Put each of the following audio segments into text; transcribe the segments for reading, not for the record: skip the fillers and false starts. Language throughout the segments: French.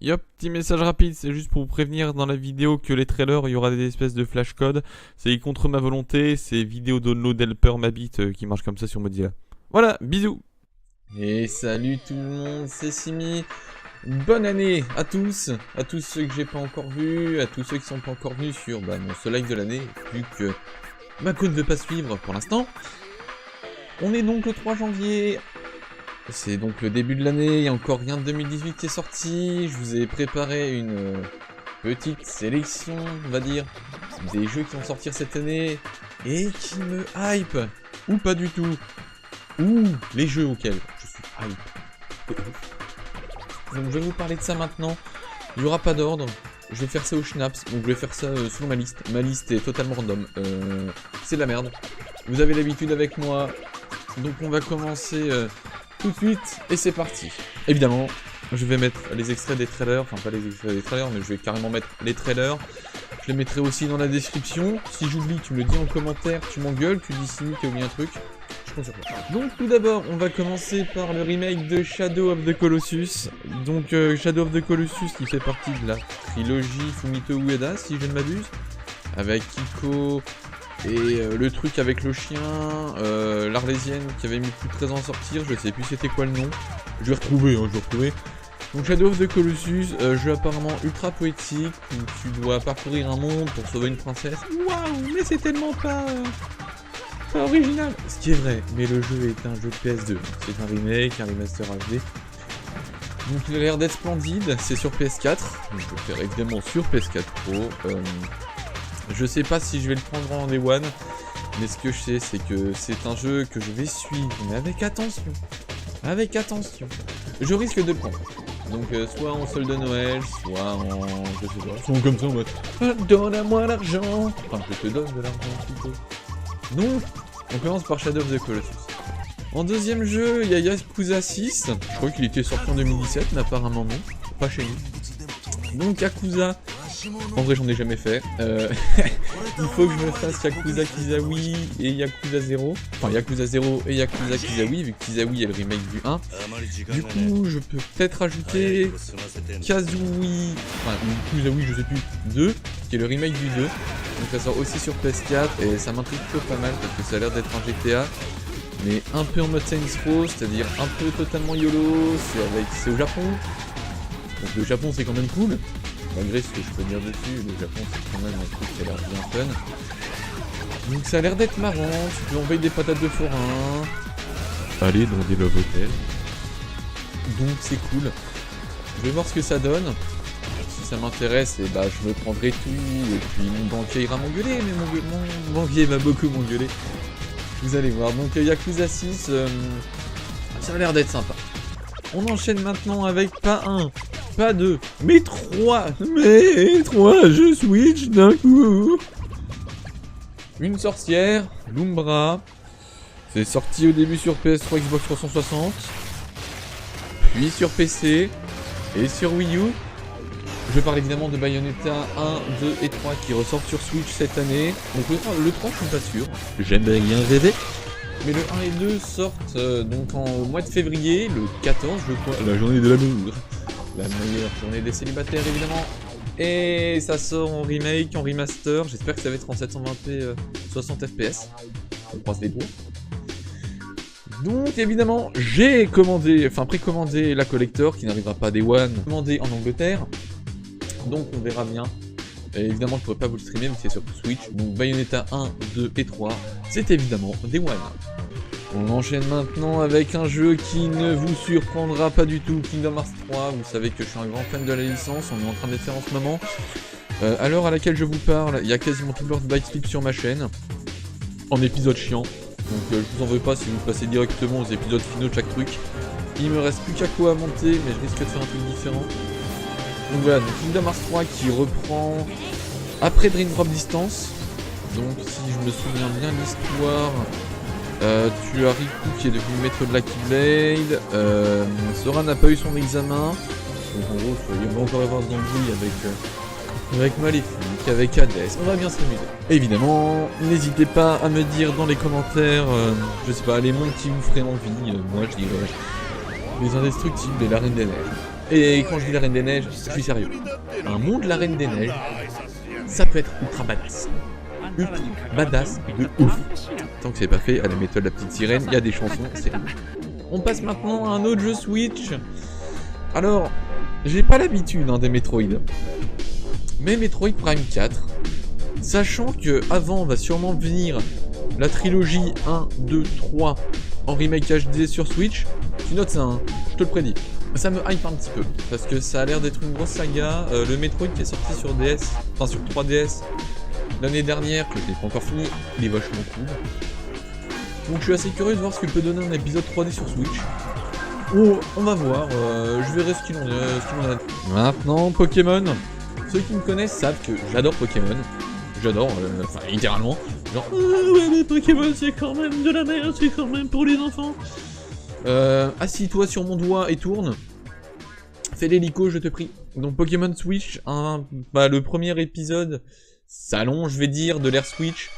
Yop, petit message rapide, c'est juste pour vous prévenir dans la vidéo que les trailers, il y aura des espèces de flash code. C'est contre ma volonté, c'est vidéo download helper Mabit qui marche comme ça sur Mozilla. Voilà, bisous. Et salut tout le monde, c'est Simi. Bonne année à tous ceux que j'ai pas encore vus, à tous ceux qui sont pas encore venus sur mon seul live de l'année, vu que ma co ne veut pas suivre pour l'instant. On est donc le 3 janvier. C'est donc le début de l'année, il n'y a encore rien de 2018 qui est sorti. Je vous ai préparé une petite sélection, on va dire, des jeux qui vont sortir cette année et qui me hype, ou pas du tout, ou les jeux auxquels je suis hype. Donc je vais vous parler de ça maintenant. Il n'y aura pas d'ordre, je vais faire ça au schnapps, donc je vais faire ça selon ma liste. Ma liste est totalement random, c'est de la merde. Vous avez l'habitude avec moi, donc on va commencer... tout de suite, et c'est parti. Évidemment, je vais mettre les extraits des trailers, enfin pas les extraits des trailers, mais je vais carrément mettre les trailers. Je les mettrai aussi dans la description. Si j'oublie, tu me le dis en commentaire, tu m'engueules, tu dis Simi, t'as oublié un truc. Je compte sur toi. Donc tout d'abord, on va commencer par le remake de Shadow of the Colossus. Donc Shadow of the Colossus qui fait partie de la trilogie Fumito Ueda, si je ne m'abuse. Avec Kiko... Et le truc avec le chien, l'Arlésienne qui avait mis plus de 13 ans à sortir, je sais plus c'était quoi le nom. Je vais retrouver, je vais retrouver. Donc Shadow of the Colossus, jeu apparemment ultra poétique, où tu dois parcourir un monde pour sauver une princesse. Waouh, mais c'est tellement pas original. Ce qui est vrai, mais le jeu est un jeu de PS2. C'est un remake, un remaster HD. Donc il a l'air d'être splendide, c'est sur PS4. Donc je vais faire évidemment sur PS4 Pro. Je sais pas si je vais le prendre en Day One, mais ce que je sais, c'est que c'est un jeu que je vais suivre, mais avec attention. Avec attention. Je risque de le prendre. Donc soit en solde de Noël, soit en... je sais pas, soit comme ça en mode donne-moi l'argent. Enfin, je te donne de l'argent plutôt. Donc, on commence par Shadow of the Colossus. En deuxième jeu, il y a Yakuza 6. Je crois qu'il était sorti en 2017, mais apparemment non. Pas chez nous. Donc Yakuza... En vrai, j'en ai jamais fait. Il faut que je me fasse Yakuza Kizawi et Yakuza 0. Enfin, Yakuza 0 et Yakuza Kizawi, vu que Kizawi est le remake du 1. Du coup, je peux peut-être ajouter Kazooie, enfin, ou Kizawi, je sais plus, 2, qui est le remake du 2. Donc ça sort aussi sur PS4 et ça m'intrigue plutôt pas mal parce que ça a l'air d'être un GTA. Mais un peu en mode Saints Row, c'est-à-dire un peu totalement YOLO, c'est au Japon. Donc le Japon, c'est quand même cool. Malgré ce que je peux dire dessus, le Japon c'est quand même un truc qui a l'air bien fun. Donc ça a l'air d'être marrant, tu peux envoyer des patates de forain, aller dans des love hotels. Donc c'est cool. Je vais voir ce que ça donne. Si ça m'intéresse, et je me prendrai tout, et puis mon banquier ira m'engueuler, mais mon banquier va beaucoup m'engueuler. Vous allez voir, donc Yakuza 6, ça a l'air d'être sympa. On enchaîne maintenant avec pas un, pas deux, mais trois jeux Switch d'un coup. Une sorcière, l'Umbra. C'est sorti au début sur PS3, Xbox 360. Puis sur PC. Et sur Wii U. Je parle évidemment de Bayonetta 1, 2 et 3 qui ressortent sur Switch cette année. Donc le 3 je suis pas sûr. J'aimerais bien rêver. Mais le 1 et 2 sortent donc au mois de février, le 14 je crois. La journée de l'amour. La meilleure journée des célibataires évidemment. Et ça sort en remake, en remaster. J'espère que ça va être en 720p 60 fps. On croise les doigts. Donc évidemment j'ai précommandé la collector qui n'arrivera pas Day One. Commandé en Angleterre. Donc on verra bien. Et évidemment je pourrais pas vous le streamer mais c'est sur Switch. Donc Bayonetta 1, 2 et 3. C'est évidemment Day One. On enchaîne maintenant avec un jeu qui ne vous surprendra pas du tout, Kingdom Hearts 3. Vous savez que je suis un grand fan de la licence, on est en train de le faire en ce moment. À l'heure à laquelle je vous parle, il y a quasiment tout Lord Bite Sleep sur ma chaîne. En épisode chiant. Donc je vous en veux pas si vous passez directement aux épisodes finaux de chaque truc. Il me reste plus qu'à quoi à monter, mais je risque de faire un truc différent. Donc voilà, donc Kingdom Hearts 3 qui reprend après Dream Drop Distance. Donc si je me souviens bien de l'histoire... tu as Riku qui est devenu maître de la Keyblade, Sora n'a pas eu son examen, donc en gros il va encore avoir des embrouilles avec Maléfique, avec Hades, on va bien s'amuser. Évidemment, n'hésitez pas à me dire dans les commentaires, je sais pas, les mondes qui vous feraient envie, moi je dirais les Indestructibles et la Reine des Neiges. Et quand je dis la Reine des Neiges, je suis sérieux. Un monde la Reine des Neiges, ça peut être ultra badass. Ultra badass de ouf. Tant que c'est pas fait à la méthode de la petite sirène, il y a des chansons, c'est cool. On passe maintenant à un autre jeu Switch. Alors, j'ai pas l'habitude des Metroid. Mais Metroid Prime 4, sachant que avant va sûrement venir la trilogie 1, 2, 3 en remake HD sur Switch, tu notes ça, hein, je te le prédis. Ça me hype un petit peu, parce que ça a l'air d'être une grosse saga. Le Metroid qui est sorti sur DS, enfin sur 3DS, l'année dernière, que je n'ai pas encore fini, il est vachement cool. Donc je suis assez curieux de voir ce que peut donner un épisode 3D sur Switch. On va voir, je verrai ce qu'il en a. Maintenant, Pokémon. Ceux qui me connaissent savent que j'adore Pokémon. J'adore, enfin littéralement. Genre, ouais mais Pokémon c'est quand même de la merde, c'est quand même pour les enfants. Assis-toi sur mon doigt et tourne. Fais l'hélico, je te prie. Donc Pokémon Switch, le premier épisode s'allonge, je vais dire, de l'ère Switch.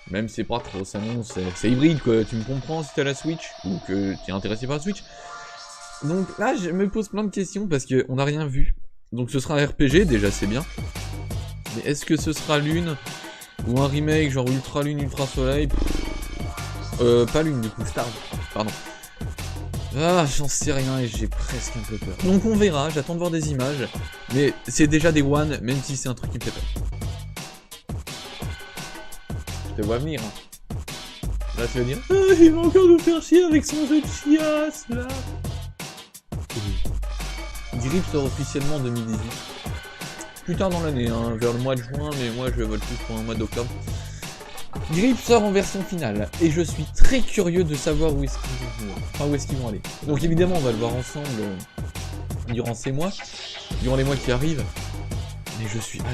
Même si c'est pas trop salon, c'est hybride quoi. Tu me comprends si t'as la Switch ou que tu es intéressé par la Switch. Donc là, je me pose plein de questions parce qu'on n'a rien vu. Donc ce sera un RPG, déjà c'est bien. Mais est-ce que ce sera Lune ou un remake genre Ultra Lune, Ultra Soleil? Pas Lune du coup, Star, pardon. Ah, j'en sais rien et j'ai presque un peu peur. Donc on verra, j'attends de voir des images. Mais c'est déjà des one, même si c'est un truc qui me fait peur. Je te vois venir. Hein. Là tu vas dire, il va encore nous faire chier avec son jeu de chiasse là. Grip sort officiellement en 2018. Plus tard dans l'année, hein, vers le mois de juin, mais moi je vote plus pour un mois d'octobre. Grip sort en version finale, et je suis très curieux de savoir où est-ce qu'ils vont aller. Donc évidemment on va le voir ensemble durant ces mois, durant les mois qui arrivent, mais je suis hype.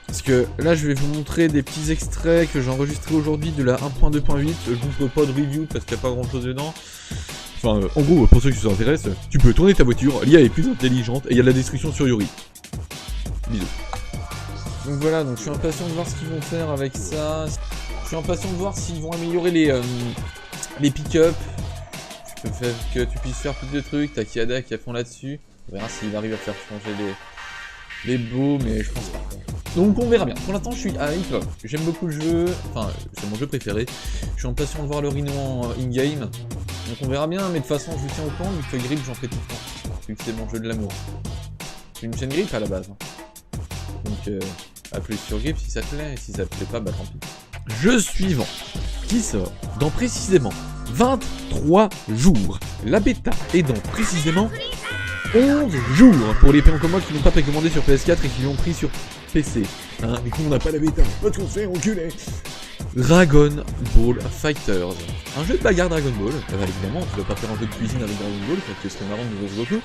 Parce que là je vais vous montrer des petits extraits que j'ai enregistrés aujourd'hui de la 1.2.8, je vous ferai pas de review parce qu'il n'y a pas grand chose dedans. Enfin, en gros, pour ceux qui s'intéressent, tu peux tourner ta voiture, l'IA est plus intelligente, et il y a de la destruction sur Yuri. Bisous. Donc voilà, donc je suis impatient de voir ce qu'ils vont faire avec ça. Je suis impatient de voir s'ils vont améliorer les pick-up. Que tu puisses faire plus de trucs, t'as Kiada qui a fond là-dessus. On verra s'il arrive à faire changer les beaux, mais je pense pas. Donc on verra bien. Pour l'instant je suis hype, j'aime beaucoup le jeu, enfin c'est mon jeu préféré. Je suis impatient de voir le Rhino en in-game. Donc on verra bien, mais de toute façon je vous tiens au courant, vu que Grip j'en fais tout le temps. Vu que c'est mon jeu de l'amour. C'est une chaîne Grip à la base. Donc à plus sur Grip si ça te plaît, et si ça te plaît pas, bah tant pis. Jeu suivant, qui sort dans précisément 23 jours. La bêta est dans précisément 11 jours pour les gens comme moi qui n'ont pas précommandé sur PS4 et qui l'ont pris sur PC. Hein, mais qu'on n'a pas la bêta, pas de conseil, enculé. Dragon Ball Fighters. Un jeu de bagarre Dragon Ball. Évidemment, tu vas pas faire un jeu de cuisine avec Dragon Ball, parce que ce serait marrant de jouer Goku.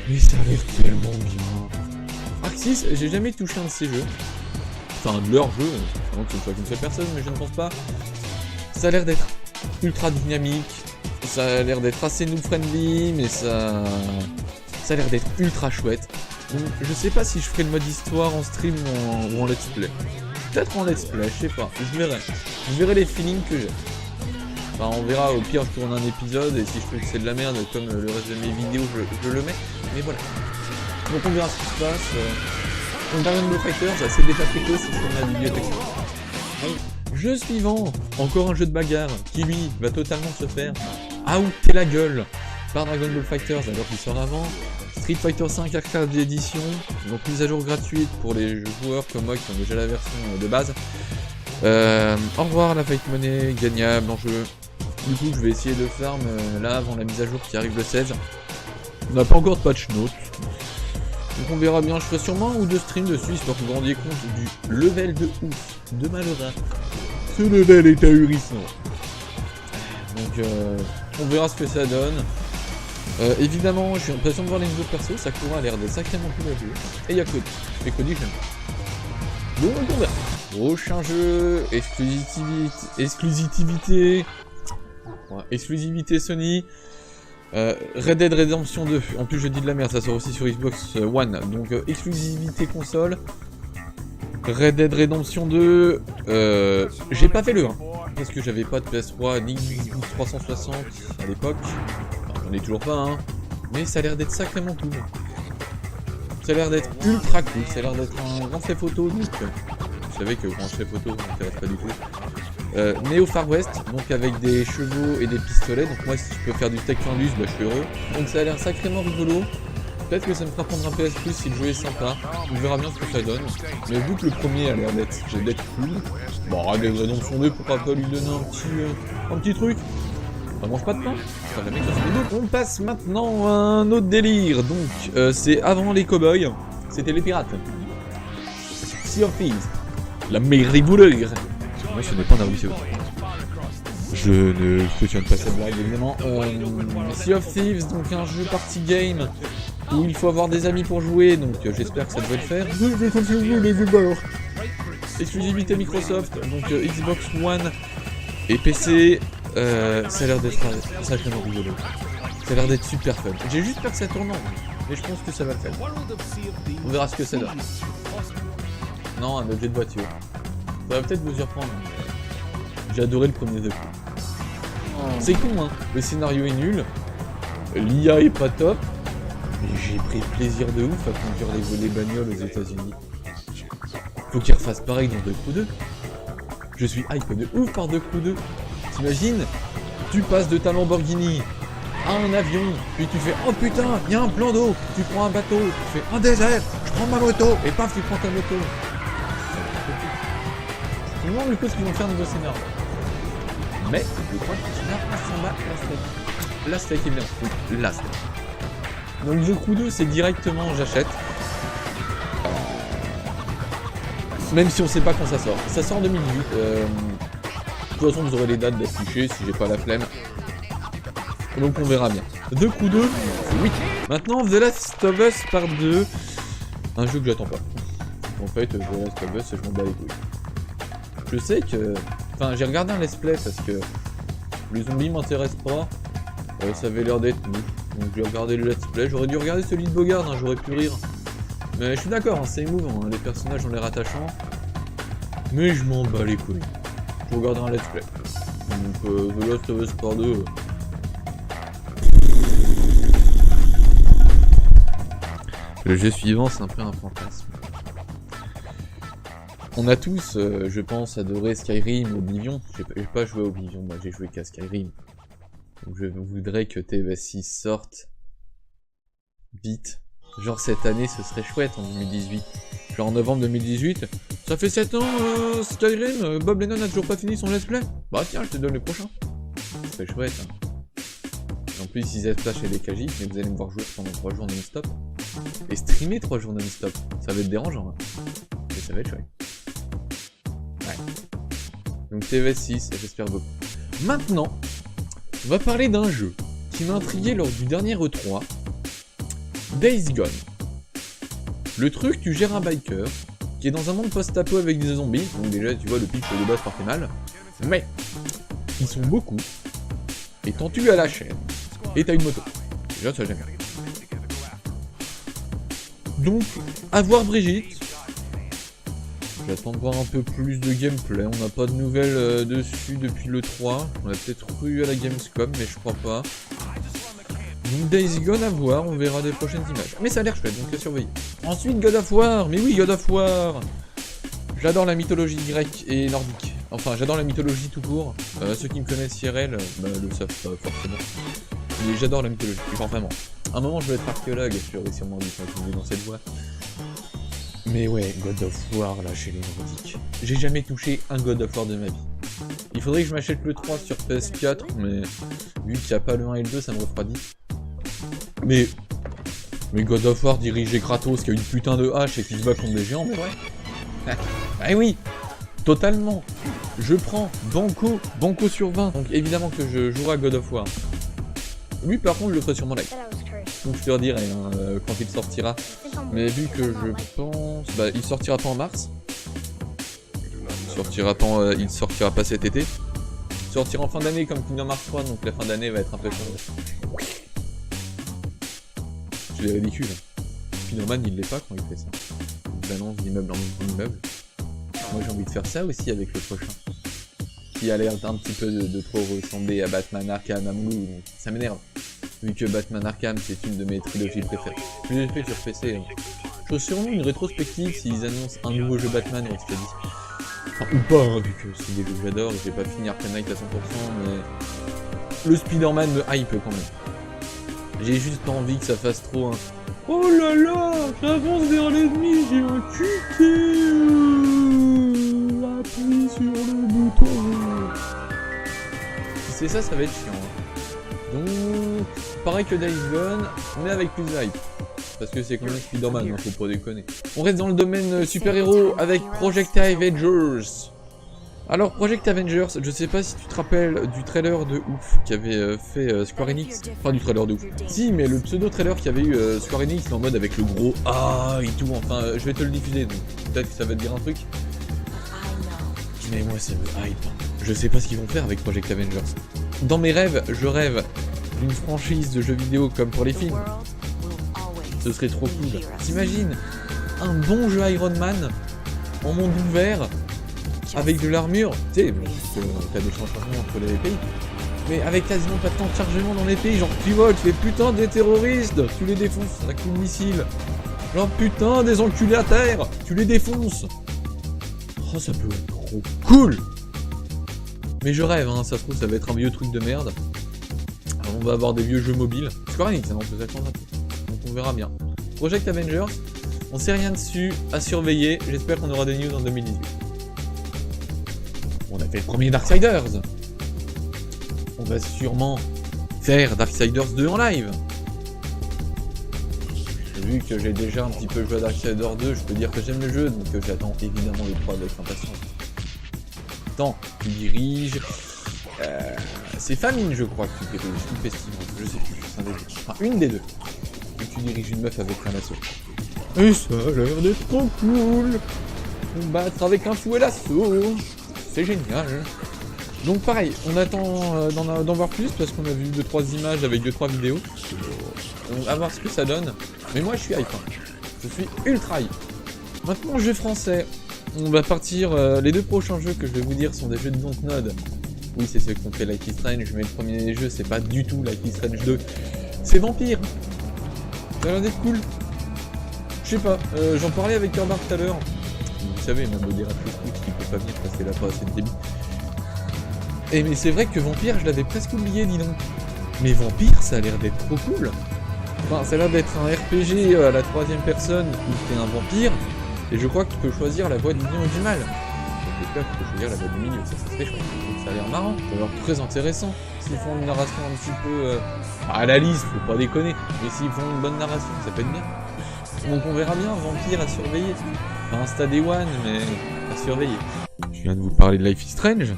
Mais ça a l'air tellement bien. Arc 6, j'ai jamais touché un de ces jeux. Enfin, de leur jeu, avant que ce ne soit qu'une seule personne, mais je ne pense pas. Ça a l'air d'être ultra dynamique. Ça a l'air d'être assez noob friendly, mais ça a l'air d'être ultra chouette. Donc je sais pas si je ferai le mode histoire en stream ou en let's play. Peut-être en let's play, je sais pas, je verrai. Je verrai les feelings que j'ai. Enfin on verra, au pire je tourne un épisode et si je trouve que c'est de la merde comme le reste de mes vidéos je le mets. Mais voilà. Donc on verra ce qui se passe. Donc Dragon Ball Fighters, c'est déjà précoce, c'est sur ma bibliothèque. Jeu suivant, encore un jeu de bagarre qui lui va totalement se faire outer la gueule par Dragon Ball Fighters alors qu'il sort avant. Street Fighter 5 Arcade Edition, donc mise à jour gratuite pour les joueurs comme moi qui ont déjà la version de base. Au revoir la Fight Money, gagnable en jeu. Du coup je vais essayer de farm là avant la mise à jour qui arrive le 16. On n'a pas encore de patch note. Donc on verra bien, je ferai sûrement un ou deux streams dessus histoire que vous vous rendiez compte du level de ouf de Malora. Ce level est ahurissant. Donc on verra ce que ça donne. Évidemment, je suis impatient de voir les nouveaux persos, Sakura a l'air d'être sacrément cool à jouer. Et il y a Cody. Et Cody, j'aime. Donc on verra. Prochain jeu, exclusivité Sony. Red Dead Redemption 2. En plus, je dis de la merde, ça sort aussi sur Xbox One. Donc exclusivité console. Red Dead Redemption 2. J'ai pas fait le 1. Parce que j'avais pas de PS3 ni Xbox 360 à l'époque. J'en ai toujours pas, hein. mais ça a l'air d'être sacrément cool. Ça a l'air d'être ultra cool, ça a l'air d'être un grand fait photo, donc vous savez que grand fait photo ne m'intéresse pas du tout. Né au Far West, donc avec des chevaux et des pistolets, donc moi si je peux faire du Taekwondo, bah je suis heureux. Donc ça a l'air sacrément rigolo. Peut-être que ça me fera prendre un PS Plus si le jeu est sympa, on verra bien ce que ça donne. Mais vu que le premier a l'air d'être cool, bon regardez, vous allez me sonder, pourquoi pas lui donner un petit truc. Ça mange pas de pain, ça jamais que ça se fait. Donc on passe maintenant à un autre délire, donc c'est avant les cowboys, c'était les pirates. Sea of Thieves, la meilleure des voleurs. Moi ce n'est pas un arbitrio. Je ne cautionne pas cette blague évidemment. Sea of Thieves, donc un jeu party game où il faut avoir des amis pour jouer, donc j'espère que ça devrait le faire. Je vais continuer les bords. Exclusivité Microsoft, donc Xbox One et PC. Ça a l'air d'être sacrément rigolo. Ça a l'air d'être super fun. J'ai juste peur que ça tourne en rond, mais je pense que ça va le faire. On verra ce que ça donne. Non, un objet de voiture. Ça va peut-être vous surprendre. J'ai adoré le premier The Crew. C'est con, hein. Le scénario est nul. L'IA est pas top. Mais j'ai pris plaisir de ouf à conduire les bagnoles aux États-Unis. Faut qu'ils refassent pareil dans The Crew 2. Je suis hype de ouf par The Crew 2. T'imagines, tu passes de ta Lamborghini à un avion, puis tu fais oh putain, il y a un plan d'eau, tu prends un bateau, tu fais un désert, je prends ma moto, et paf, tu prends ta moto. Je me demande du coup ce qu'ils vont faire niveau scénario. Mais je crois que le scénario passe en bas, la steak est bien. Oui, la steak. Donc The Crew 2, c'est directement j'achète. Même si on sait pas quand ça sort. Ça sort en 2018. De toute façon, vous aurez les dates d'afficher si j'ai pas la flemme. Donc on verra bien. The Crew 2, oui. Maintenant, The Last of Us Part 2. Un jeu que j'attends pas. En fait, The Last of Us, je m'en bats les couilles. Je sais que... Enfin, j'ai regardé un let's play parce que les zombies m'intéressent pas. Ça avait l'air d'être mou. Donc j'ai regardé le let's play. J'aurais dû regarder celui de Bogard, hein, j'aurais pu rire. Mais je suis d'accord, hein, c'est émouvant, hein, les personnages ont l'air attachants. Mais je m'en bats les couilles. Je regarderai un let's play. Donc The Last of Us Part 2. Le jeu suivant, c'est un peu un fantasme. On a tous, je pense, adoré Skyrim, Oblivion. J'ai pas joué à Oblivion, moi j'ai joué qu'à Skyrim. Donc je voudrais que TF6 sorte vite. Genre cette année, ce serait chouette en 2018. Genre en novembre 2018. Ça fait 7 ans, Skyrim, Bob Lennon a toujours pas fini son let's play. Bah tiens, je te donne le prochain. Ce serait chouette. Hein. En plus, ils aiment chez les KJ, mais vous allez me voir jouer pendant 3 jours non-stop. Et streamer 3 jours non-stop. Ça va être dérangeant. Hein. Mais ça va être chouette. Ouais. Donc TV6, j'espère beaucoup. Maintenant, on va parler d'un jeu qui m'a intrigué lors du dernier E3. Days Gone. Le truc, tu gères un biker qui est dans un monde post-apo avec des zombies. Donc déjà, tu vois, le pitch de base partait mal. Mais, ils sont beaucoup. Et t'en tues à la chaîne. Et t'as une moto. Déjà, ça j'aime bien. Donc, à voir Brigitte. J'attends de voir un peu plus de gameplay. On n'a pas de nouvelles dessus depuis le 3. On a peut-être eu à la Gamescom, mais je crois pas. Donc Days Gone à voir, on verra des prochaines images. Mais ça a l'air chouette, donc à surveiller. Ensuite, God of War. Mais oui, God of War. J'adore la mythologie grecque et nordique. Enfin, j'adore la mythologie tout court. Ceux qui me connaissent IRL le savent pas forcément. Mais j'adore la mythologie, genre vraiment. À un moment, je vais être archéologue, je vais sûrement dit dans cette voie. Mais ouais, God of War, là, chez les nordiques. J'ai jamais touché un God of War de ma vie. Il faudrait que je m'achète le 3 sur PS4, mais vu qu'il n'y a pas le 1 et le 2, ça me refroidit. Mais God of War dirigé Kratos qui a une putain de hache et qui se bat contre des géants, mais ouais. Ah oui, totalement. Je prends Banco sur 20. Donc évidemment que je jouerai à God of War. Lui par contre je le ferai sur mon live. Donc je te redirai hein, quand il sortira. Mais vu que je pense... Bah il sortira pas en mars. Il sortira pas cet été. Il sortira en fin d'année comme Kingdom Hearts 3, donc la fin d'année va être un peu chaude. C'est ridicule. Pinoman il l'est pas quand il fait ça. Il balance d'immeuble en immeuble. Moi j'ai envie de faire ça aussi avec le prochain. Qui a l'air un petit peu de trop ressembler à Batman Arkham Asylum, ça m'énerve. vu que Batman Arkham c'est une de mes trilogies préférées. Je l'ai fait sur PC. Hein. Je ferai sûrement une rétrospective s'ils annoncent un nouveau jeu Batman, Rocksteady. Enfin, ou pas, hein, vu que c'est des jeux que j'adore, j'ai pas fini Arkham Knight à 100%, mais le Spider-Man me hype quand même. J'ai juste pas envie que ça fasse trop un oh là là, j'avance vers l'ennemi, j'ai un QT. Appuie sur le bouton. Si c'est ça, ça va être chiant. Hein. Donc, pareil que Days Gone, mais avec plus de hype. Parce que c'est quand même Spider-Man, hein, faut pas déconner. On reste dans le domaine super-héros avec Project Avengers. Alors, Project Avengers, je sais pas si tu te rappelles du trailer de ouf qu'avait fait Square Enix. Enfin, du trailer de ouf. Si, mais le pseudo-trailer qu'il y avait eu Square Enix en mode avec le gros ah et tout. Enfin, je vais te le diffuser, donc peut-être que ça va te dire un truc. Mais moi, ça me hype. Je sais pas ce qu'ils vont faire avec Project Avengers. Dans mes rêves, je rêve d'une franchise de jeux vidéo comme pour les films. Ce serait trop cool. T'imagines un bon jeu Iron Man en monde ouvert avec de l'armure, tu sais, t'as des changements entre les pays, mais avec quasiment pas de temps de chargement dans les pays, genre tu vois, tu fais putain des terroristes, tu les défonces avec coup de missile, genre putain des enculés à terre, tu les défonces. Oh ça peut être trop cool. Mais je rêve, hein, ça se trouve ça va être un vieux truc de merde. Alors, on va avoir des vieux jeux mobiles, Square Enix, on peut s'attendre à tout, donc on verra bien. Project Avengers, on sait rien dessus, à surveiller, j'espère qu'on aura des news en 2018. On a fait le premier Darksiders. On va sûrement faire Darksiders 2 en live. Vu que j'ai déjà un petit peu joué à Darksiders 2, je peux dire que j'aime le jeu, donc j'attends évidemment le 3 avec impatience. Attends, tu diriges... c'est Famine, je crois, que tu diriges, ou Festival, je sais plus, c'est un des deux. Enfin, une des deux. Et tu diriges une meuf avec un lasso. Et ça a l'air d'être trop cool. Combattre avec un fouet lasso. C'est génial. Donc pareil, on attend d'en voir plus parce qu'on a vu 2-3 images avec 2-3 vidéos. On va voir ce que ça donne. Mais moi je suis hype. Hein. Je suis ultra hype. Maintenant jeu français. On va partir. Les deux prochains jeux que je vais vous dire sont des jeux de Dontnod. Oui c'est ceux qu'on fait Life is Strange, mais le premier des jeux c'est pas du tout Life is Strange 2. C'est Vampire. Ça a l'air d'être cool. Je sais pas, j'en parlais avec Herbert tout à l'heure. Vous savez, ma modératrice qui peut pas venir parce qu'elle a pas assez de débit. Et mais c'est vrai que Vampire, je l'avais presque oublié, dis donc. Mais Vampire, ça a l'air d'être trop cool. Enfin, ça a l'air d'être un RPG à la 3ème personne où t'es un vampire. Et je crois que tu peux choisir la voie du bien ou du mal. J'espère que tu peux choisir la voie du milieu, ça serait chouette. Donc ça a l'air marrant, ça a l'air très intéressant. S'ils font une narration un petit peu à la liste, faut pas déconner. Mais s'ils font une bonne narration, ça peut être bien. Donc on verra bien, Vampire à surveiller. Pas un stade one, mais à surveiller. Je viens de vous parler de Life is Strange.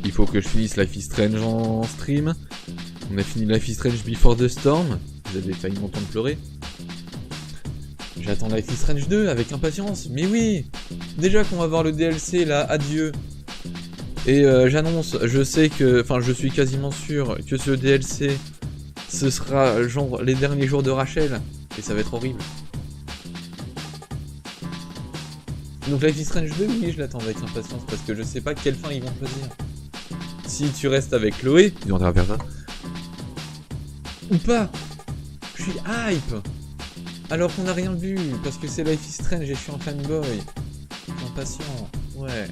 Il faut que je finisse Life is Strange en stream. On a fini Life is Strange Before the Storm. Vous avez failli m'entendre pleurer. J'attends Life is Strange 2 avec impatience. Mais oui, déjà qu'on va voir le DLC là, adieu. Et j'annonce, je sais que, enfin je suis quasiment sûr que ce DLC, ce sera genre les derniers jours de Rachel. Et ça va être horrible. Donc Life is Strange 2, oui, je l'attends avec impatience parce que je sais pas quelle fin ils vont choisir. Si tu restes avec Chloé, ils vont faire ça. Ou pas. Je suis hype. Alors qu'on n'a rien vu, parce que c'est Life is Strange et je suis un fanboy. Je suis impatient, ouais.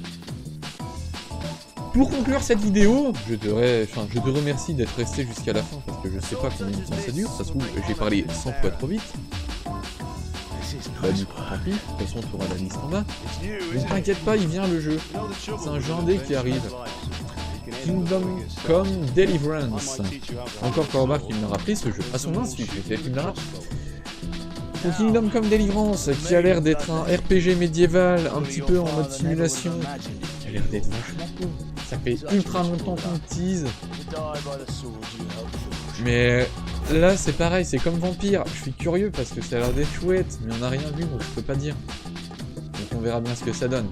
Pour conclure cette vidéo, je te remercie d'être resté jusqu'à la fin parce que je sais pas combien de temps ça dure, ça se trouve j'ai parlé 100 fois trop vite. Bah du coup tant pis, de toute façon tu auras la liste en bas. Mais t'inquiète pas, il vient le jeu. C'est un jeu indé qui arrive. Kingdom Come Deliverance. Encore Corbac qui me l'a rappelé ce jeu. À son insu, c'est qui me l'a rappelé. Donc Kingdom Come Deliverance qui a l'air d'être un RPG médiéval, un petit peu en mode simulation. Ça a l'air d'être vachement cool. Ça fait ultra longtemps qu'on me tease. Mais là c'est pareil, c'est comme Vampire. Je suis curieux parce que ça a l'air d'être chouette, mais on n'a rien vu donc je peux pas dire. Donc on verra bien ce que ça donne.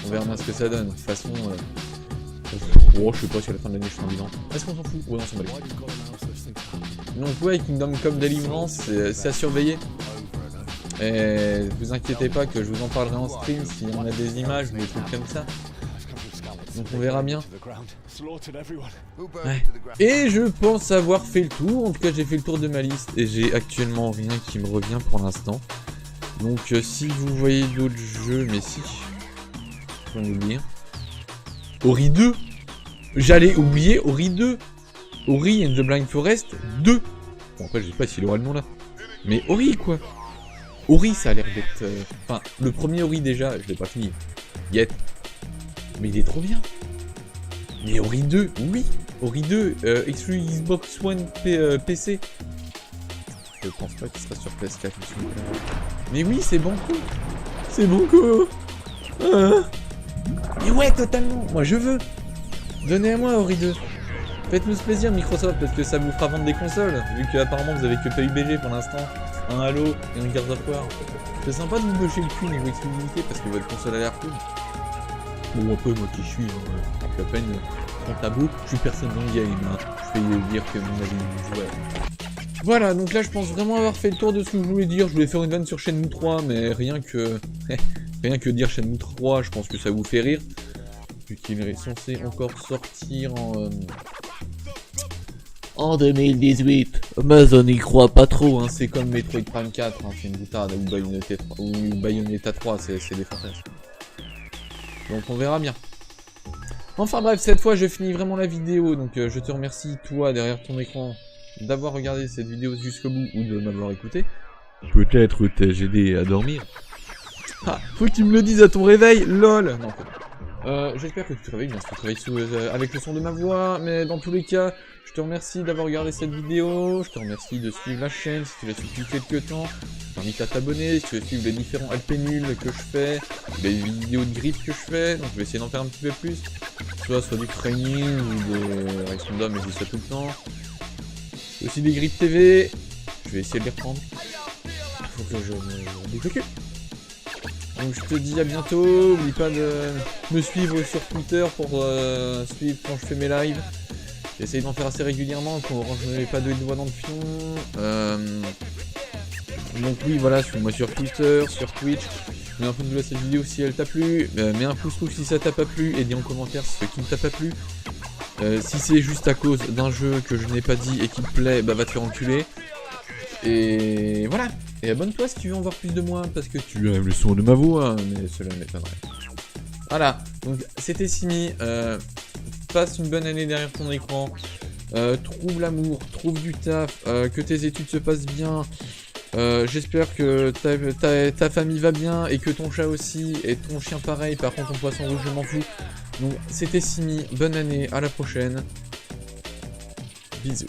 On verra bien ce que ça donne. De toute façon, oh, je sais pas si à la fin de l'année je serai en bilan. Est-ce qu'on s'en fout? Ouais, on s'en bat. Donc ouais, Kingdom Come Deliverance, c'est à surveiller. Et vous inquiétez pas que je vous en parlerai en stream si on a des images ou des trucs comme ça. Donc on verra bien. Ouais. Et je pense avoir fait le tour. En tout cas, j'ai fait le tour de ma liste. Et j'ai actuellement rien qui me revient pour l'instant. Donc si vous voyez d'autres jeux, mais si. Faut oublier. Ori 2. J'allais oublier Ori 2. Ori and the Blind Forest 2. Bon, après, je sais pas s'il aura le nom là. Mais Ori, quoi. Ori, ça a l'air d'être... Enfin, le premier Ori, déjà, je l'ai pas fini. Yet. Mais il est trop bien. Mais Ori 2, oui. Ori 2, exclu Xbox One PC. Je pense pas qu'il sera sur PS4. Mais oui, c'est Banco. C'est Banco. Mais ouais, totalement. Moi, je veux. Donnez à moi Ori 2. Faites-nous ce plaisir, Microsoft, parce que ça vous fera vendre des consoles. Vu qu'apparemment, vous avez que PUBG pour l'instant. Un Halo et un Gears of War. C'est sympa de vous bûcher le cul niveau exclusivité parce que votre console a l'air cool. Bon, un peu, moi qui suis à peine compte à bout, je suis personne dans le game. Hein. Je fais dire que mon avis du joueur. Voilà, donc là je pense vraiment avoir fait le tour de ce que je voulais dire. Je voulais faire une vanne sur Shenmue 3, mais rien que dire Shenmue 3, je pense que ça vous fait rire. Vu qu'il est censé encore sortir en 2018. Amazon n'y croit pas trop, hein. C'est comme Metroid Prime 4, hein. C'est une boutade, ou Bayonetta 3, c'est des fantasmes. Donc on verra bien. Enfin bref, cette fois je finis vraiment la vidéo, donc je te remercie toi derrière ton écran d'avoir regardé cette vidéo jusqu'au bout ou de m'avoir écouté. Peut-être t'ai aidé à dormir. Ah, faut que tu me le dises à ton réveil, lol. Non, j'espère que tu te réveilles bien, si tu te réveilles avec le son de ma voix, mais dans tous les cas, je te remercie d'avoir regardé cette vidéo, je te remercie de suivre la chaîne si tu l'as suivi depuis quelques temps, je t'invite à t'abonner si tu veux suivre les différents LP nuls que je fais, les vidéos de grip que je fais, donc je vais essayer d'en faire un petit peu plus, soit du training ou des réactions d'hommes, mais je dis ça tout le temps, aussi des grips TV, je vais essayer de les reprendre, faut que je me bouge le cul. Donc je te dis à bientôt, n'oublie pas de me suivre sur Twitter pour suivre quand je fais mes lives. J'essaye d'en faire assez régulièrement pour je n'ai pas de doigts dans le fion. Donc oui voilà, suis-moi sur Twitter, sur Twitch. Mets un pouce bleu à cette vidéo si elle t'a plu. Mets un pouce rouge si ça t'a pas plu et dis en commentaire ce qui ne t'a pas plu. Si c'est juste à cause d'un jeu que je n'ai pas dit et qui te plaît, bah va te faire enculer. Et voilà. Et abonne-toi si tu veux en voir plus de moi, parce que tu aimes le son de ma voix, mais cela m'étonnerait. Voilà, donc c'était Simi, passe une bonne année derrière ton écran, trouve l'amour, trouve du taf, que tes études se passent bien, j'espère que ta famille va bien, et que ton chat aussi, et ton chien pareil, par contre ton poisson rouge je m'en fous. Donc c'était Simi, bonne année, à la prochaine, bisous.